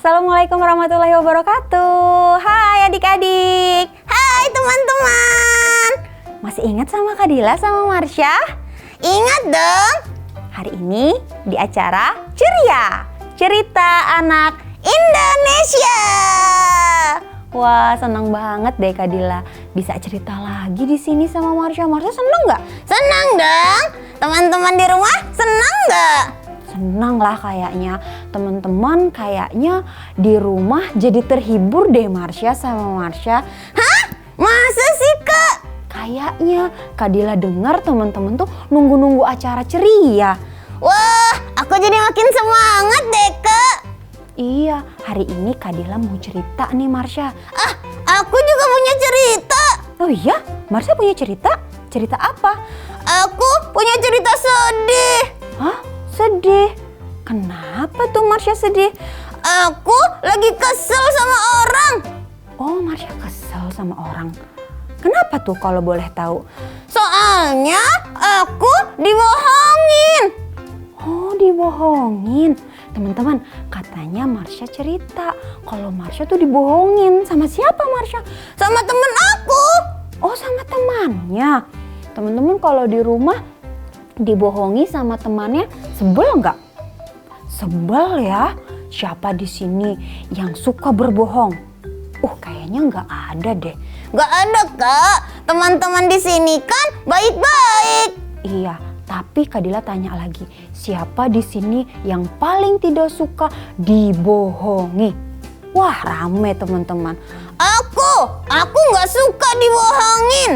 Assalamualaikum warahmatullahi wabarakatuh. Hai adik-adik. Hai teman-teman. Masih ingat sama Kak Dila sama Marsha? Ingat dong. Hari ini di acara Ceria, Cerita Anak Indonesia. Wah, senang banget deh Kak Dila bisa cerita lagi di sini sama Marsha. Marsha seneng nggak? Senang dong. Teman-teman di rumah senang nggak? Senang lah kayaknya. Teman-teman kayaknya di rumah jadi terhibur deh Marsha sama Marsha. Hah? Masa sih Kak? Kayaknya Kak Dila dengar teman-teman tuh nunggu-nunggu acara Ceria. Wah, aku jadi makin semangat deh Kak. Iya, hari ini Kak Dila mau cerita nih Marsha. Ah, aku juga punya cerita. Oh iya? Marsha punya cerita? Cerita apa? Aku punya cerita sedih. Hah? Sedih? Kenapa tuh Marsha sedih? Aku lagi kesel sama orang. Oh, Marsha kesel sama orang. Kenapa tuh kalau boleh tahu? Soalnya aku dibohongin. Oh, dibohongin. Teman-teman, katanya Marsha cerita kalau Marsha tuh dibohongin. Sama siapa Marsha? Sama temen aku. Oh, sama temannya. Teman-teman kalau di rumah dibohongi sama temannya, sebel nggak? Sebel ya. Siapa di sini yang suka berbohong? Kayaknya nggak ada deh. Nggak ada Kak. Teman-teman di sini kan baik-baik. Iya, tapi Kak Dila tanya lagi, siapa di sini yang paling tidak suka dibohongi? Wah, rame teman-teman. Aku nggak suka dibohongin.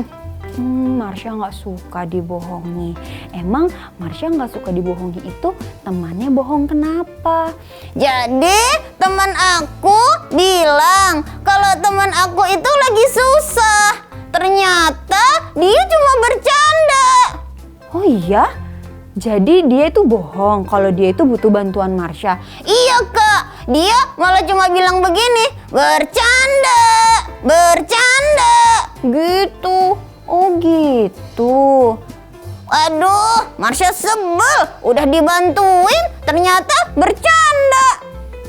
Marsha nggak suka dibohongi. Emang Marsha nggak suka dibohongi itu temannya bohong kenapa? Jadi teman aku bilang kalau teman aku itu lagi susah. Ternyata dia cuma bercanda. Oh iya? Jadi dia itu bohong kalau dia itu butuh bantuan Marsha. Iya Kak, dia malah cuma bilang begini, bercanda, bercanda. Gitu. Oh gitu. Aduh, Marsha sebel. Udah dibantuin, ternyata bercanda.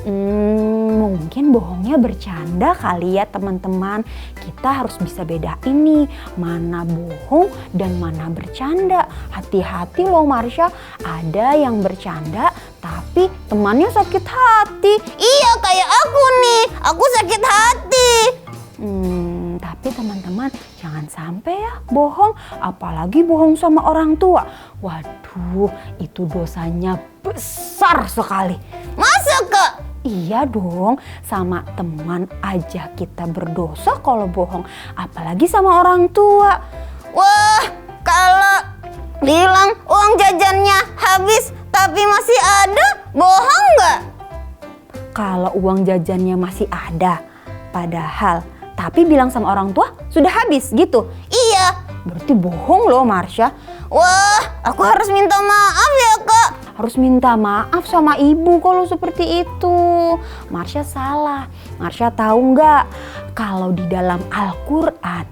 Mungkin bohongnya bercanda kali ya teman-teman. Kita harus bisa bedain nih mana bohong dan mana bercanda. Hati-hati loh Marsha, ada yang bercanda tapi temannya sakit hati. Iya kayak aku nih, aku sakit hati. Tapi teman-teman jangan sampai ya bohong, apalagi bohong sama orang tua. Waduh, itu dosanya besar sekali. Masa Kak? Iya dong, sama teman aja kita berdosa kalau bohong, apalagi sama orang tua. Wah, kalau bilang uang jajannya habis tapi masih ada, bohong nggak? Kalau uang jajannya masih ada, padahal tapi bilang sama orang tua sudah habis gitu. Iya. Berarti bohong loh Marsha. Wah, aku harus minta maaf ya Kak. Harus minta maaf sama ibu kalau seperti itu. Marsha salah. Marsha tahu nggak kalau di dalam Al-Quran?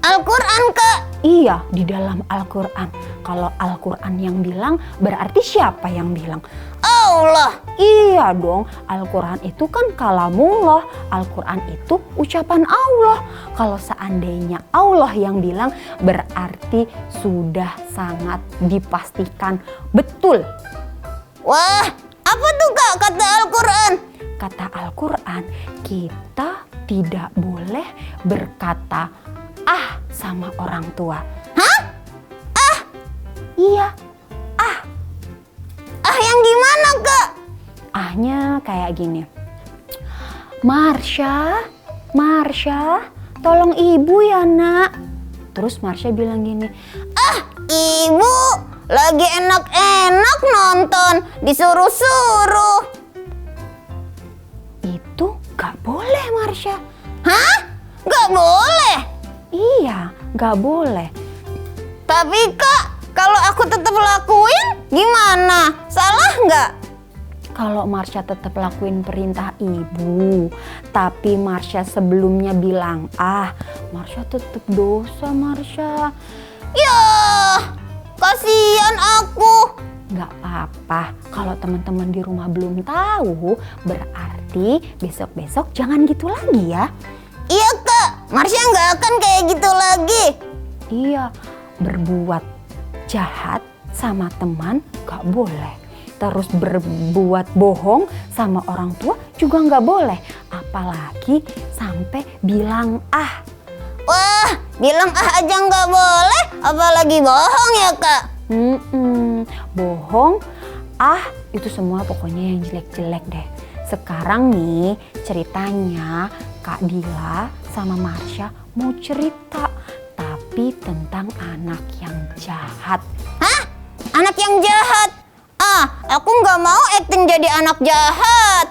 Al-Quran Kak? Iya, di dalam Al-Quran. Kalau Al-Quran yang bilang, berarti siapa yang bilang? Allah. Iya dong, Al-Quran itu kan kalamullah. Al-Quran itu ucapan Allah. Kalau seandainya Allah yang bilang, berarti sudah sangat dipastikan betul. Wah, apa tuh Kak kata Al-Quran? Kata Al-Quran, kita tidak boleh berkata sama orang tua. Hah? Iya. Yang gimana Kak? Ahnya kayak gini. Marsha, tolong ibu ya nak. Terus Marsha bilang gini, Ibu lagi enak-enak nonton, disuruh-suruh. Itu gak boleh Marsha. Hah? Gak boleh? Iya, gak boleh. Tapi Kak, kalau aku tetap lakuin gimana? Salah nggak? Kalau Marsha tetap lakuin perintah ibu, tapi Marsha sebelumnya bilang Marsha tetap dosa Marsha. Ya, kasihan aku. Nggak apa-apa. Kalau teman-teman di rumah belum tahu, berarti besok-besok jangan gitu lagi ya. Iya Kak, Marsha nggak akan kayak gitu lagi. Iya, berbuat jahat sama teman nggak boleh. Terus berbuat bohong sama orang tua juga nggak boleh. Apalagi sampai bilang ah. Wah, bilang ah aja nggak boleh, apalagi bohong ya Kak. Bohong, ah itu semua pokoknya yang jelek-jelek deh. Sekarang nih ceritanya Kak Dila sama Marsha mau cerita, tapi tentang anak yang jahat. Hah? Anak yang jahat? Ah, aku nggak mau akting jadi anak jahat.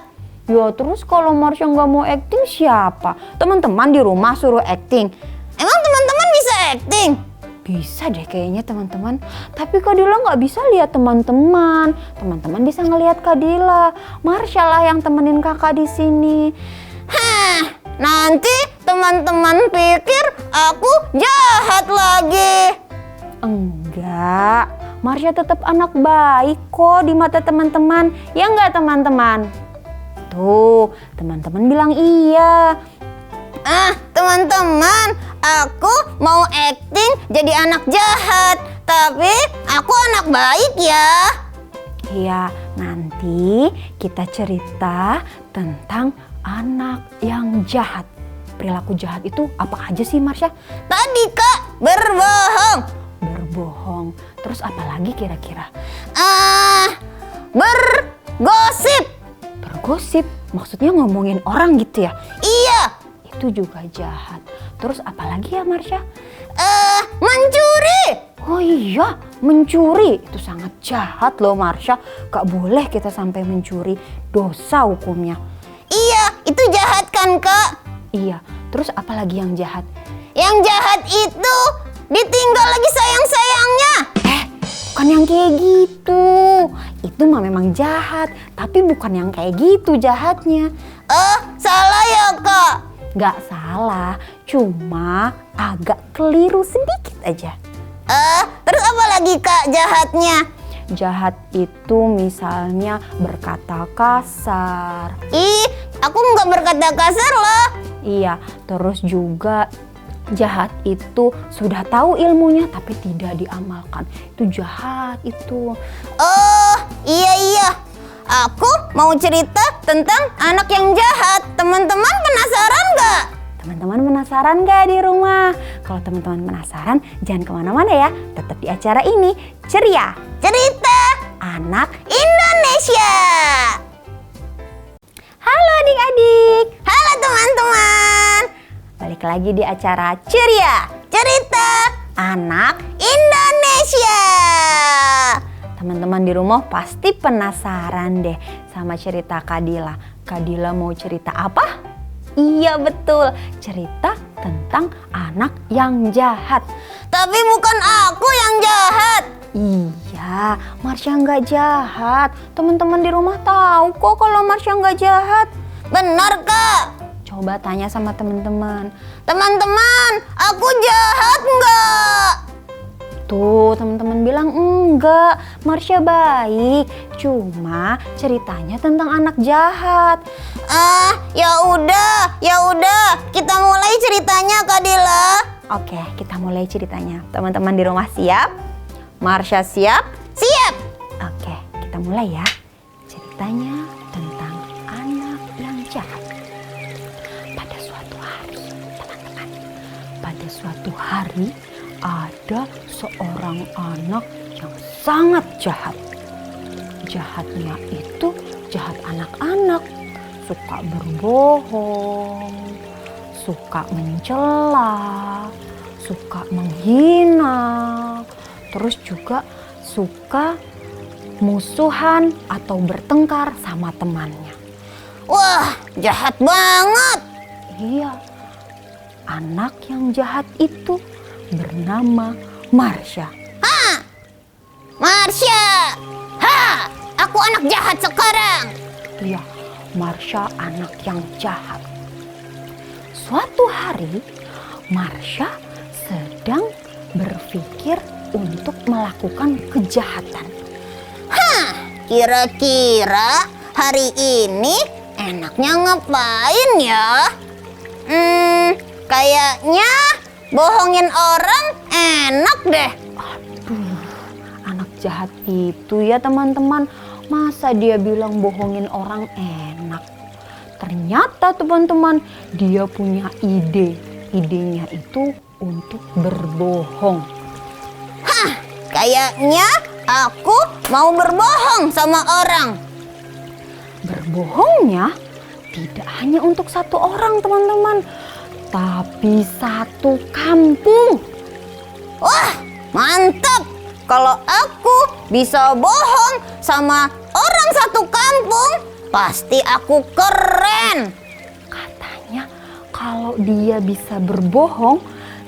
Ya terus kalau Marsha nggak mau acting siapa? Teman-teman di rumah suruh acting. Emang teman-teman bisa akting? Bisa deh kayaknya teman-teman. Tapi Kak Dila nggak bisa lihat teman-teman. Teman-teman bisa ngelihat Kak Dila. Marsha lah yang temenin kakak di sini. Hah, nanti teman-teman pikir aku jahat lagi. Enggak, Marsha tetap anak baik kok di mata teman-teman. Ya enggak teman-teman? Tuh, teman-teman bilang iya. Ah, teman-teman, aku mau akting jadi anak jahat, tapi aku anak baik ya. Iya, nanti kita cerita tentang anak yang jahat. Perilaku jahat itu apa aja sih Marsha? Tadi Kak, berbohong. Berbohong. Terus apa lagi kira-kira? Bergosip. Bergosip? Maksudnya ngomongin orang gitu ya? Iya. Itu juga jahat. Terus apa lagi ya Marsha? Mencuri. Oh iya, mencuri. Itu sangat jahat loh Marsha. Gak boleh kita sampai mencuri. Dosa hukumnya. Iya, itu jahat kan Kak? Iya, terus apa lagi yang jahat? Yang jahat itu ditinggal lagi sayang-sayangnya. Bukan yang kayak gitu. Itu mah memang jahat, tapi bukan yang kayak gitu jahatnya. Salah ya Kak? Gak salah, cuma agak keliru sedikit aja. Terus apa lagi Kak jahatnya? Jahat itu misalnya berkata kasar. Ih, aku nggak berkata kasar loh. Iya, terus juga jahat itu sudah tahu ilmunya tapi tidak diamalkan. Itu jahat itu. Oh, iya. Aku mau cerita tentang anak yang jahat. Teman-teman penasaran nggak? Teman-teman penasaran nggak di rumah? Kalau teman-teman penasaran, jangan kemana-mana ya. Tetap di acara ini, Ceria Cerita Anak Indonesia. Halo adik-adik. Halo teman-teman. Balik lagi di acara Ceria Cerita Anak. Indonesia. Teman-teman di rumah pasti penasaran deh sama cerita Kak Dila. Kak Dila mau cerita apa? Iya betul, cerita tentang anak yang jahat. Tapi bukan aku yang jahat. Iya, Marsha nggak jahat. Teman-teman di rumah tahu kok kalau Marsha nggak jahat. Benar Kak? Coba tanya sama teman-teman. Teman-teman, aku jahat nggak? Tuh, teman-teman bilang enggak, Marsha baik. Cuma ceritanya tentang anak jahat. Ya udah, kita mulai ceritanya Kak Dila. Oke, kita mulai ceritanya. Teman-teman di rumah siap? Marsha siap? Siap. Oke, kita mulai ya. Ceritanya tentang anak yang jahat. Pada suatu hari, teman-teman. Pada suatu hari ada seorang anak yang sangat jahat. Jahatnya itu jahat anak-anak. Suka berbohong, suka mencela, suka menghina, terus juga suka musuhan atau bertengkar sama temannya. Wah, jahat banget. Iya, anak yang jahat itu bernama Marsha. Marsha. Aku anak jahat sekarang. Iya, Marsha anak yang jahat. Suatu hari, Marsha sedang berpikir untuk melakukan kejahatan. Kira-kira hari ini enaknya ngapain ya? Kayaknya bohongin orang enak deh. Anak jahat itu ya teman-teman, masa dia bilang bohongin orang enak? Ternyata teman-teman, dia punya ide. Idenya itu untuk berbohong. Hah, kayaknya aku mau berbohong sama orang. Berbohongnya tidak hanya untuk satu orang teman-teman, tapi satu kampung. Wah, mantap. Kalau aku bisa bohong sama orang satu kampung, pasti aku keren. Katanya kalau dia bisa berbohong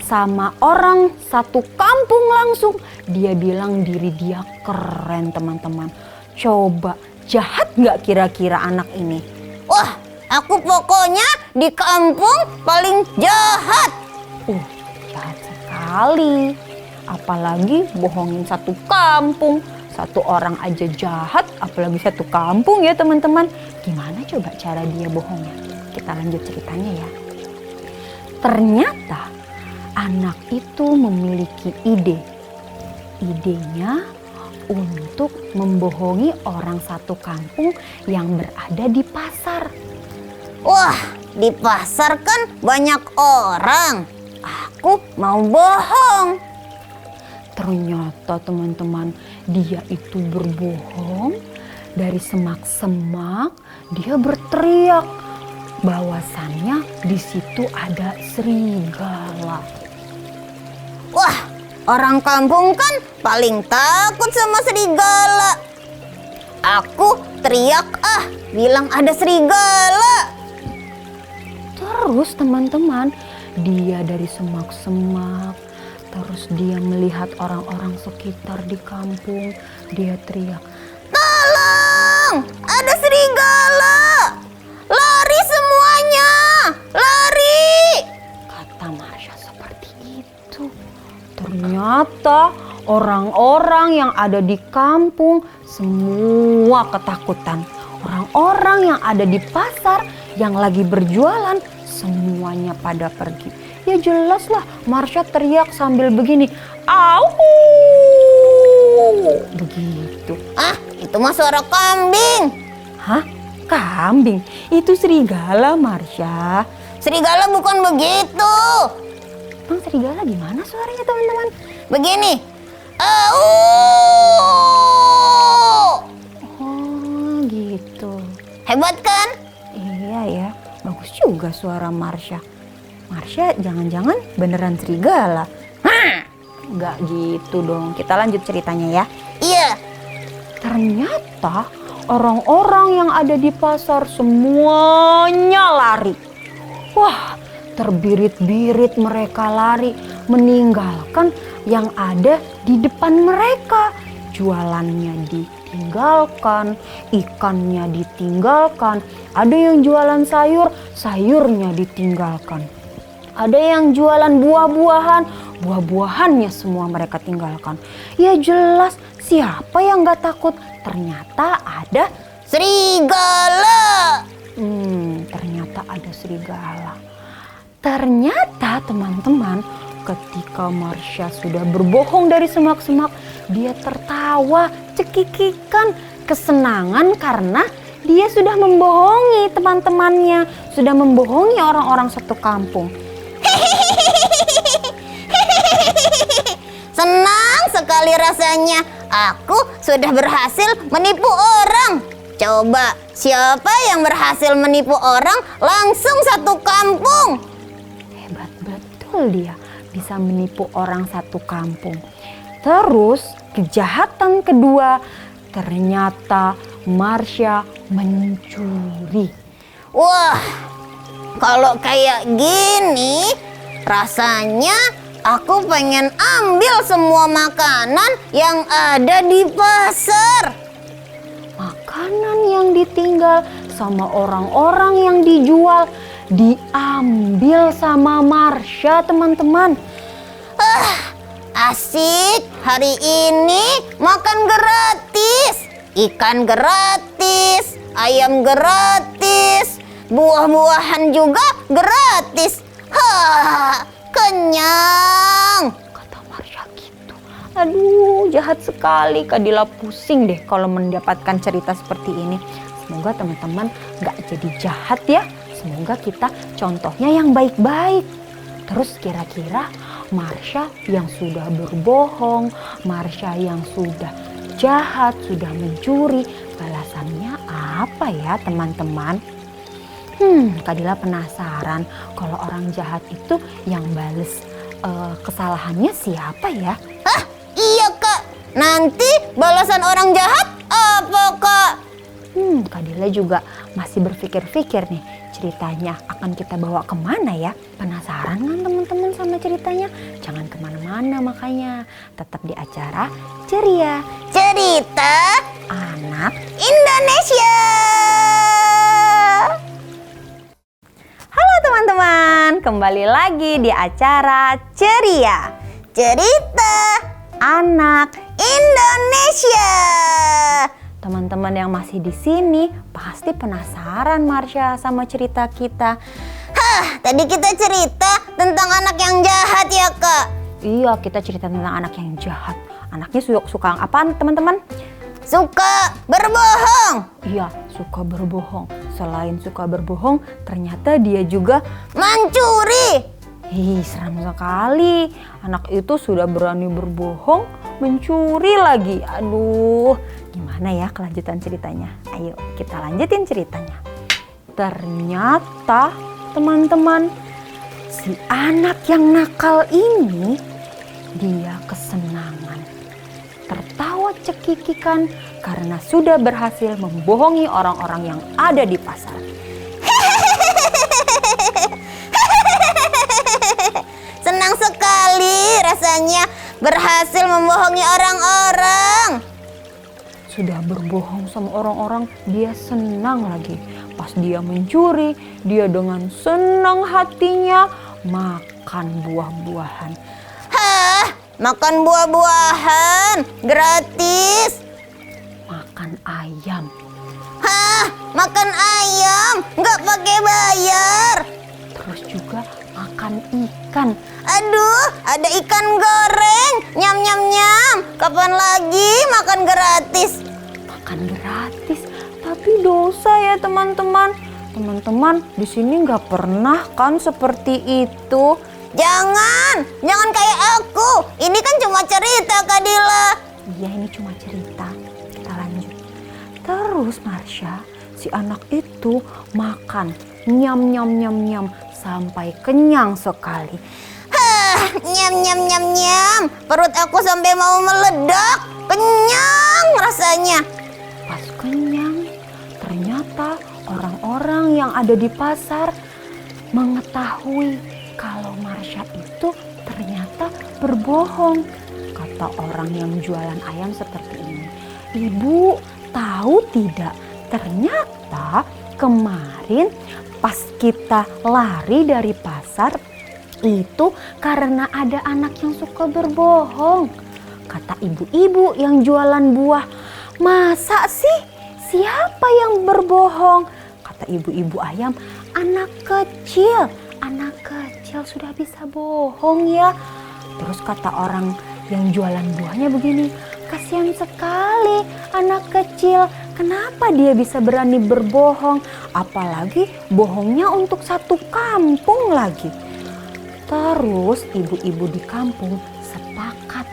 sama orang satu kampung langsung, dia bilang diri dia keren teman-teman. Coba, jahat nggak kira-kira anak ini? Wah, aku pokoknya di kampung paling jahat. Jahat sekali. Apalagi bohongin satu kampung. Satu orang aja jahat, apalagi satu kampung ya teman-teman. Gimana coba cara dia bohongnya? Kita lanjut ceritanya ya. Ternyata anak itu memiliki ide. Idenya untuk membohongi orang satu kampung yang berada di pasar. Wah, di pasar kan banyak orang. Aku mau bohong. Ternyata teman-teman, dia itu berbohong. Dari semak-semak dia berteriak bahwasannya di situ ada serigala. Wah, orang kampung kan paling takut sama serigala. Aku teriak bilang ada serigala. Terus teman-teman, dia dari semak-semak, terus dia melihat orang-orang sekitar di kampung. Dia teriak, "Tolong, ada serigala! Lari semuanya, lari!" Kata Marsha seperti itu. Ternyata orang-orang yang ada di kampung semua ketakutan. Orang-orang yang ada di pasar yang lagi berjualan semuanya pada pergi. Ya jelas lah, Marsha teriak sambil begini, "Au!" Begitu. Itu mah suara kambing. Hah? Kambing? Itu serigala, Marsha. Serigala bukan begitu. Bang, serigala gimana suaranya teman-teman? Begini. Au! Oh gitu. Hebat kan? Iya ya, bagus juga suara Marsha. Marsha jangan-jangan beneran serigala. Nggak gitu dong, kita lanjut ceritanya ya. Iya. Ternyata orang-orang yang ada di pasar semuanya lari. Wah, terbirit-birit mereka lari, meninggalkan yang ada di depan mereka. Jualannya ditinggalkan, ikannya ditinggalkan, ada yang jualan sayur, sayurnya ditinggalkan. Ada yang jualan buah-buahan, buah-buahannya semua mereka tinggalkan. Ya jelas, siapa yang gak takut? Ternyata ada serigala. Ternyata ada serigala. Ternyata teman-teman, ketika Marsha sudah berbohong dari semak-semak, dia tertawa cekikikan kesenangan karena dia sudah membohongi teman-temannya, sudah membohongi orang-orang satu kampung. Senang sekali rasanya. Aku sudah berhasil menipu orang. Coba, siapa yang berhasil menipu orang langsung satu kampung? Hebat betul dia, bisa menipu orang satu kampung. Terus kejahatan kedua, ternyata Marsha mencuri. Wah, kalau kayak gini rasanya aku pengen ambil semua makanan yang ada di pasar. Makanan yang ditinggal sama orang-orang yang dijual diambil sama Marsha, teman-teman. Asik, hari ini makan gratis. Ikan gratis, ayam gratis, buah-buahan juga gratis. Hah, kenyang. Kata Marsha gitu. Aduh, jahat sekali. Kak Dila pusing deh kalau mendapatkan cerita seperti ini. Semoga teman-teman gak jadi jahat ya. Semoga kita contohnya yang baik-baik. Terus kira-kira Marsha yang sudah berbohong, Marsha yang sudah jahat, sudah mencuri, balasannya apa ya teman-teman? Kak Dila penasaran kalau orang jahat itu yang bales kesalahannya siapa ya? Hah, iya Kak. Nanti balasan orang jahat apa Kak? Kak Dila juga masih berpikir-pikir nih, ceritanya akan kita bawa kemana ya? Penasaran kan teman-teman sama ceritanya? Jangan kemana-mana makanya, tetap di acara Ceria Cerita Anak. Indonesia. Halo teman-teman, kembali lagi di acara Ceria Cerita Anak. Indonesia. Teman-teman yang masih di sini pasti penasaran Marsha sama cerita kita. Hah, tadi kita cerita tentang anak yang jahat ya Kak. Iya, kita cerita tentang anak yang jahat. Anaknya suka apaan teman-teman? Suka berbohong, Iya, suka berbohong. Selain suka berbohong, ternyata dia juga mencuri. seram sekali. Anak itu sudah berani berbohong, mencuri lagi. Aduh, gimana ya kelanjutan ceritanya? Ayo kita lanjutin ceritanya. Ternyata teman-teman, si anak yang nakal ini dia kesenangan, tertawa cekikikan karena sudah berhasil membohongi orang-orang yang ada di pasar. Senang sekali rasanya berhasil membohongi orang-orang. Sudah berbohong sama orang-orang, dia senang lagi. Pas dia mencuri, dia dengan senang hatinya makan buah-buahan. Hah, makan buah-buahan gratis. Makan ayam. Hah, makan ayam nggak pakai bayar. Terus juga makan ikan. Aduh, ada ikan goreng. Nyam nyam nyam. Kapan lagi makan gratis? Makan gratis, tapi dosa ya teman-teman. Teman-teman di sini nggak pernah kan seperti itu. Jangan kayak aku. Ini kan cuma cerita Kak Dila. Iya, ini cuma cerita. Kita lanjut. Terus Marsha, si anak itu makan nyam nyam nyam nyam sampai kenyang sekali. Hah, nyam nyam nyam nyam. Perut aku sampai mau meledak. Kenyang rasanya. Pas kenyang, ternyata orang-orang yang ada di pasar mengetahui kalau Marsha itu ternyata berbohong. Kata orang yang jualan ayam seperti ini, "Ibu, tahu tidak? Ternyata kemarin pas kita lari dari pasar itu karena ada anak yang suka berbohong." Kata ibu-ibu yang jualan buah, "Masa sih? Siapa yang berbohong?" Kata ibu-ibu ayam, "Anak kecil. Anak kecil sudah bisa bohong ya." Terus kata orang yang jualan buahnya begini, "Kasihan sekali anak kecil. Kenapa dia bisa berani berbohong? Apalagi bohongnya untuk satu kampung lagi." Terus ibu-ibu di kampung sepakat.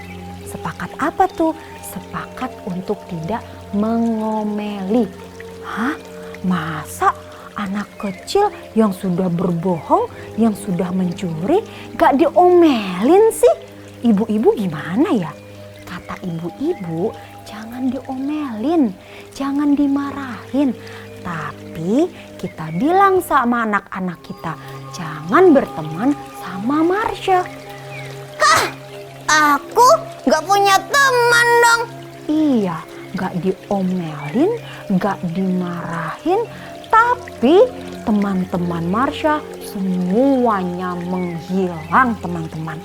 Sepakat apa tuh? Sepakat untuk tidak mengomeli. Hah? Masa anak kecil yang sudah berbohong, yang sudah mencuri, gak diomelin sih? Ibu-ibu gimana ya? Kata ibu-ibu, jangan diomelin, jangan dimarahin. Tapi kita bilang sama anak-anak kita, jangan berteman sama Marsha. Hah, aku gak punya teman dong. Iya, gak diomelin, gak dimarahin, tapi teman-teman Marsha semuanya menghilang teman-teman.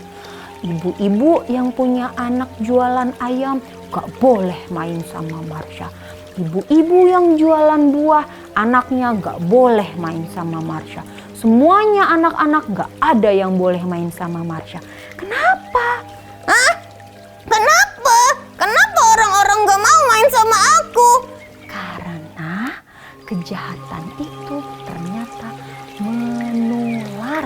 Ibu-ibu yang punya anak jualan ayam gak boleh main sama Marsha. Ibu-ibu yang jualan buah, anaknya nggak boleh main sama Marsha. Semuanya anak-anak nggak ada yang boleh main sama Marsha. Kenapa? Hah? Kenapa? Kenapa orang-orang gak mau main sama aku? Karena kejahatan itu ternyata menular.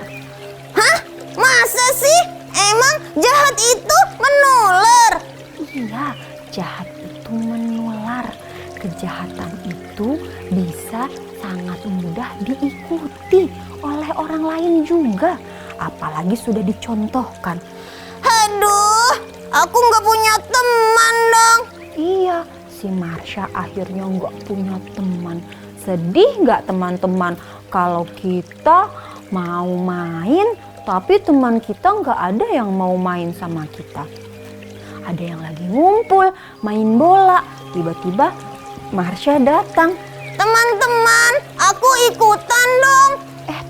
Hah? Masa sih? Emang jahat itu menular? Iya, jahat itu menular. Kejahatan itu bisa sangat mudah diikuti oleh orang lain juga. Apalagi sudah dicontohkan. Aduh, aku gak punya teman dong. Iya, si Marsha akhirnya nggak punya teman. Sedih nggak teman-teman kalau kita mau main tapi teman kita nggak ada yang mau main sama kita. Ada yang lagi ngumpul main bola, tiba-tiba Marsha datang. Teman-teman, aku ikutan dong.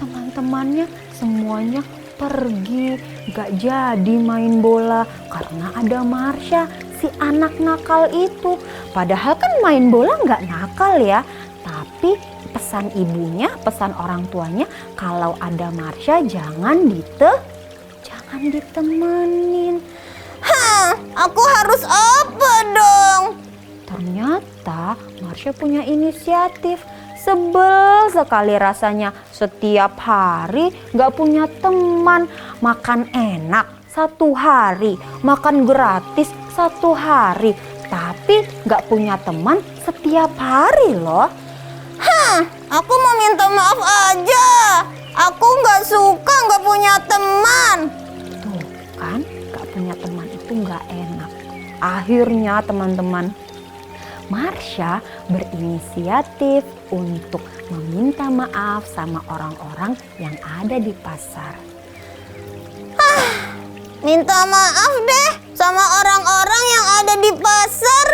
Teman-temannya semuanya pergi, gak jadi main bola karena ada Marsha, si anak nakal itu. Padahal kan main bola gak nakal ya, tapi pesan ibunya, pesan orang tuanya kalau ada Marsha jangan ditemenin. Aku harus apa dong? Ternyata Marsha punya inisiatif. Sebel sekali rasanya setiap hari gak punya teman. Makan enak 1 hari, makan gratis 1 hari, tapi gak punya teman setiap hari loh. Aku mau minta maaf aja. Aku gak suka gak punya teman. Tuh kan, gak punya teman itu gak enak. Akhirnya teman-teman, Marsha berinisiatif untuk meminta maaf sama orang-orang yang ada di pasar. Minta maaf deh sama orang-orang yang ada di pasar.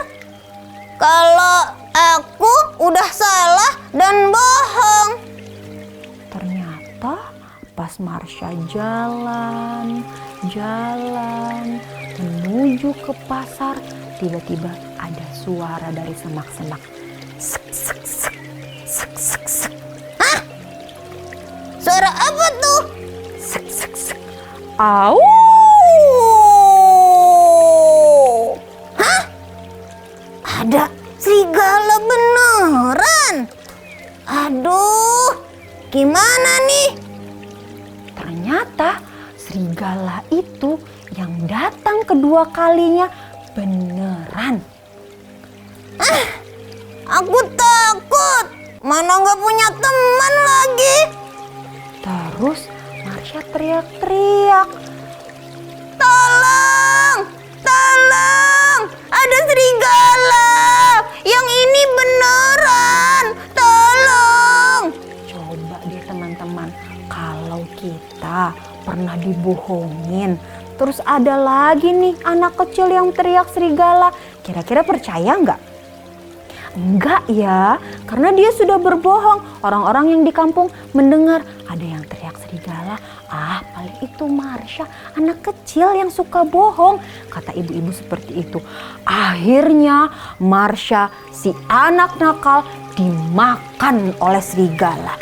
Kalau aku udah salah dan bohong. Ternyata pas Marsha jalan menuju ke pasar, tiba-tiba ada suara dari semak-semak. Sek, sek, sek, sek, sek, sek. Hah? Suara apa tuh? Sek, sek, sek. Au! Hah? Ada serigala beneran? Aduh, gimana nih? Ternyata serigala itu yang datang kedua kalinya beneran. Aku takut. Mana gak punya teman lagi. Terus Marsha teriak-teriak. Tolong! Tolong! Ada serigala! Yang ini beneran! Tolong! Coba deh teman-teman, kalau kita pernah dibohongin, terus ada lagi nih anak kecil yang teriak serigala, kira-kira percaya nggak? Enggak ya, karena dia sudah berbohong. Orang-orang yang di kampung mendengar ada yang teriak serigala, paling itu Marsha, anak kecil yang suka bohong, kata ibu-ibu seperti itu. Akhirnya Marsha, si anak nakal, dimakan oleh serigala.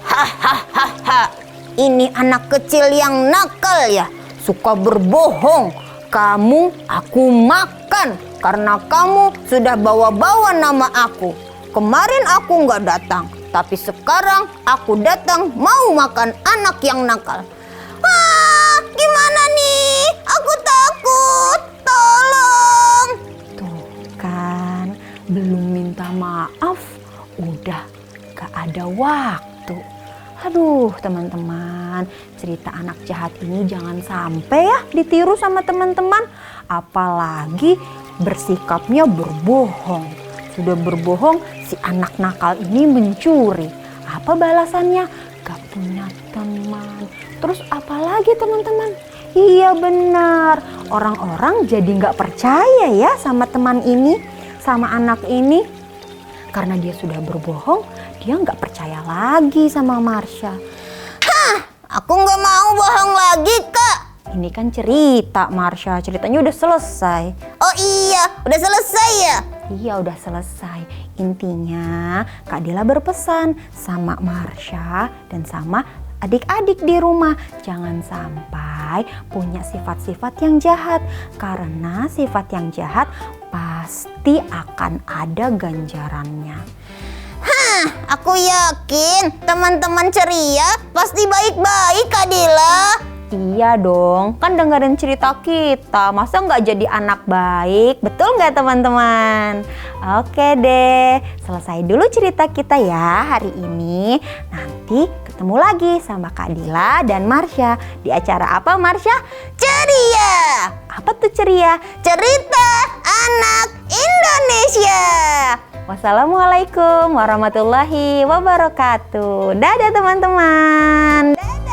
Hahaha, ini anak kecil yang nakal ya, suka berbohong. Kamu aku makan karena kamu sudah bawa-bawa nama aku. Kemarin aku nggak datang, tapi sekarang aku datang mau makan anak yang nakal. Gimana nih? Aku takut. Tolong. Tuh kan, belum minta maaf, udah gak ada waktu. Aduh teman-teman, cerita anak jahat ini jangan sampai ya ditiru sama teman-teman. Apalagi bersikapnya berbohong. Sudah berbohong, si anak nakal ini mencuri. Apa balasannya? Gak punya teman. Terus apalagi teman-teman? Iya benar, orang-orang jadi gak percaya ya sama teman ini, sama anak ini. Karena dia sudah berbohong, dia nggak percaya lagi sama Marsha. Aku nggak mau bohong lagi, Kak. Ini kan cerita Marsha, ceritanya udah selesai. Oh iya, udah selesai ya? Iya, udah selesai. Intinya Kak Dila berpesan sama Marsha dan sama adik-adik di rumah, jangan sampai punya sifat-sifat yang jahat, karena sifat yang jahat pasti akan ada ganjarannya. Aku yakin teman-teman ceria pasti baik-baik, Kak Dila. Iya dong, kan dengerin cerita kita, masa nggak jadi anak baik? Betul nggak teman-teman? Oke deh, selesai dulu cerita kita ya hari ini. Nanti ketemu lagi sama Kak Dila dan Marsha. Di acara apa, Marsha? Ceria. Apa tuh ceria? Cerita anak Indonesia. Wassalamualaikum warahmatullahi wabarakatuh. Dadah teman-teman. Dadah.